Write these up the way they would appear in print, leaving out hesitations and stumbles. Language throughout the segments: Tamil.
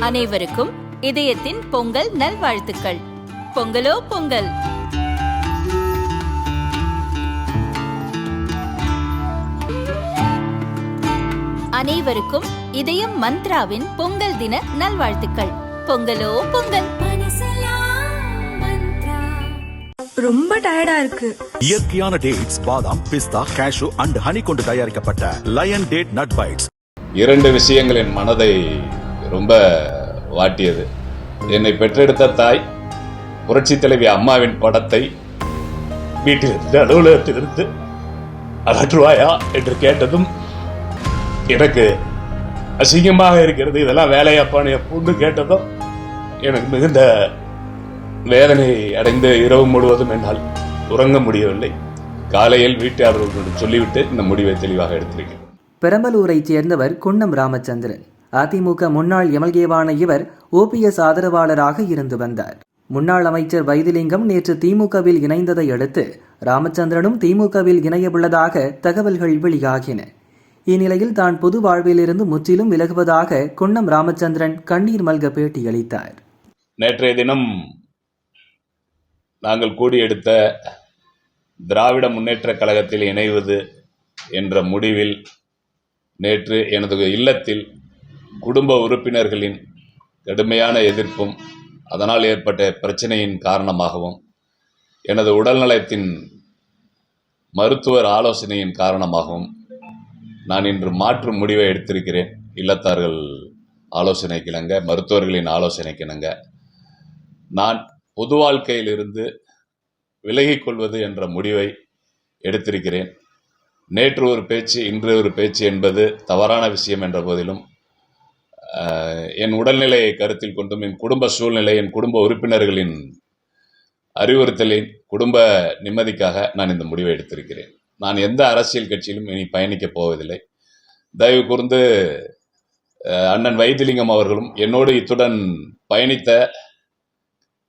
அனைவருக்கும் இதயத்தின் பொங்கல் நல்வாழ்த்துக்கள். பொங்கலோ பொங்கல். அனைவருக்கும் இதயம் மந்த்ராவின் பொங்கல் தின நல்வாழ்த்துக்கள். பொங்கலோ பொங்கல். ரொம்ப டயர்டா இருக்கு. இயற்கையான டேட்ஸ், பாதாம், பிஸ்தா, கேஷு அண்ட் ஹனி கொண்டு தயாரிக்கப்பட்ட லயன் டேட் நட் பைட்ஸ். 2 விஷயங்கள் என் மனதை ரொம்ப வாட்டியது. என்னை பெற்றெடுத்த தாய் புரட்சி தலைவி அம்மாவின் படத்தை வீட்டிலிருந்து அலுவலகத்திலிருந்து அகற்றுவாயா என்று கேட்டதும் எனக்கு அசிங்கமாக இருக்கிறது. இதெல்லாம் வேலையாப்பான்னு எப்போன்னு கேட்டதும் எனக்கு மிகுந்த வேதனை அடைந்த இரவு முழுவதும் என்னால் உறங்க முடியவில்லை. காலையில் வீட்டாளர்களுடன் சொல்லிவிட்டு இந்த முடிவை தெளிவாக எடுத்திருக்கிறேன். பெரம்பலூரைச் சேர்ந்தவர் குன்னம் ராமச்சந்திரன். அதிமுக முன்னாள் எம்எல்ஏவான இவர் ஓபிஎஸ் ஆதரவாளராக இருந்து வந்தார். முன்னாள் அமைச்சர் வைத்திலிங்கம் நேற்று திமுகவில் இணைந்ததை அடுத்து ராமச்சந்திரனும் திமுகவில் இணையவுள்ளதாக தகவல்கள் வெளியாகின. இந்நிலையில் தான் பொது வாழ்விலிருந்து முற்றிலும் விலகுவதாக குன்னம் ராமச்சந்திரன் கண்ணீர் மல்க பேட்டியளித்தார். நேற்றைய தினம் நாங்கள் கூடியெடுத்த திராவிட முன்னேற்ற கழகத்தில் இணைவது என்ற முடிவில் நேற்று எனது இல்லத்தில் குடும்ப உறுப்பினர்களின் கடுமையான எதிர்ப்பும் அதனால் ஏற்பட்ட பிரச்சனையின் காரணமாகவும் எனது உடல்நலத்தின் மருத்துவர் ஆலோசனையின் காரணமாகவும் நான் இன்று மாற்று முடிவை எடுத்திருக்கிறேன். இல்லத்தார்கள் ஆலோசனைக்கிணங்க, மருத்துவர்களின் ஆலோசனைக்கிணங்க நான் பொது வாழ்க்கையிலிருந்து விலகிக் கொள்வது என்ற முடிவை எடுத்திருக்கிறேன். நேற்று ஒரு பேச்சு, இன்று ஒரு பேச்சு என்பது தவறான விஷயம் என்ற போதிலும் என் உடல்நிலையை கருத்தில் கொண்டும் என் குடும்ப சூழ்நிலை, என் குடும்ப உறுப்பினர்களின் அறிவுறுத்தலின் குடும்ப நிம்மதிக்காக நான் இந்த முடிவை எடுத்திருக்கிறேன். நான் எந்த அரசியல் கட்சியிலும் இனி பயணிக்கப் போவதில்லை. தயவு கூர்ந்து அண்ணன் வைத்திலிங்கம் அவர்களும் என்னோடு இத்துடன் பயணித்த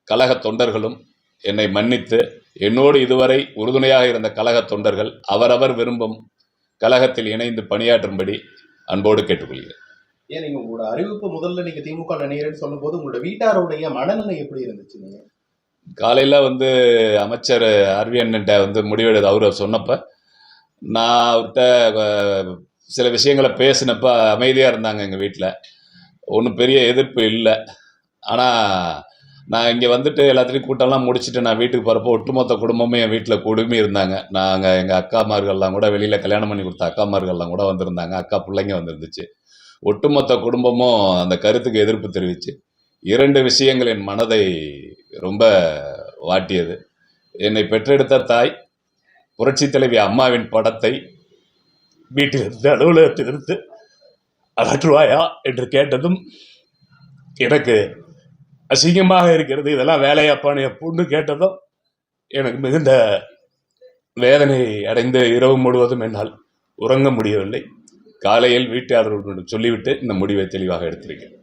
கழக தொண்டர்களும் என்னை மன்னித்து என்னோடு இதுவரை உறுதுணையாக இருந்த கழக தொண்டர்கள் அவரவர் விரும்பும் கழகத்தில் இணைந்து பணியாற்றும்படி அன்போடு கேட்டுக்கொள்கிறேன். ஏன் நீங்க உங்களோட அறிவிப்பு முதல்ல நீங்க திமுக இணையறேன்னு சொல்லும் போது உங்களோட வீட்டாருடைய மனநிலை எப்படி இருந்துச்சு? நீங்க காலையில் அமைச்சர் ஆர்விஎன்கிட்ட முடிவெடுத்து அவர் சொன்னப்ப நான் அவர்கிட்ட சில விஷயங்களை பேசினப்ப அமைதியாக இருந்தாங்க. எங்கள் வீட்டில் ஒன்றும் பெரிய எதிர்ப்பு இல்லை. ஆனால் நான் இங்கே வந்துட்டு எல்லாத்துலேயும் கூட்டம்லாம் முடிச்சுட்டு நான் வீட்டுக்கு போகிறப்போ ஒட்டுமொத்த குடும்பமே என் வீட்டில் குடுமி இருந்தாங்க. நாங்கள் எங்கள் அக்காமார்கள்லாம் கூட வெளியில் கல்யாணம் பண்ணி கொடுத்த அக்காமார்கள்லாம் கூட வந்திருந்தாங்க. அக்கா பிள்ளைங்க வந்துருந்துச்சு. ஒட்டுமொத்த குடும்பமும் அந்த கருத்துக்கு எதிர்ப்பு தெரிவித்து 2 விஷயங்கள் என் மனதை ரொம்ப வாட்டியது. என்னை பெற்றெடுத்த தாய் புரட்சி தலைவி அம்மாவின் படத்தை வீட்டிலிருந்து அலுவலகத்திலிருந்து அகற்றுவாயா என்று கேட்டதும் எனக்கு அசிங்கமாக இருக்கிறது. இதெல்லாம் வேலையாப்பான்னு எப்போன்னு கேட்டதும் எனக்கு மிகுந்த வேதனை அடைந்த இரவு முழுவதும் என்னால் உறங்க முடியவில்லை. காலையில் வீட்டாளர்களுடன் சொல்லிவிட்டு இந்த முடிவை தெளிவாக எடுத்திருக்கிறேன்.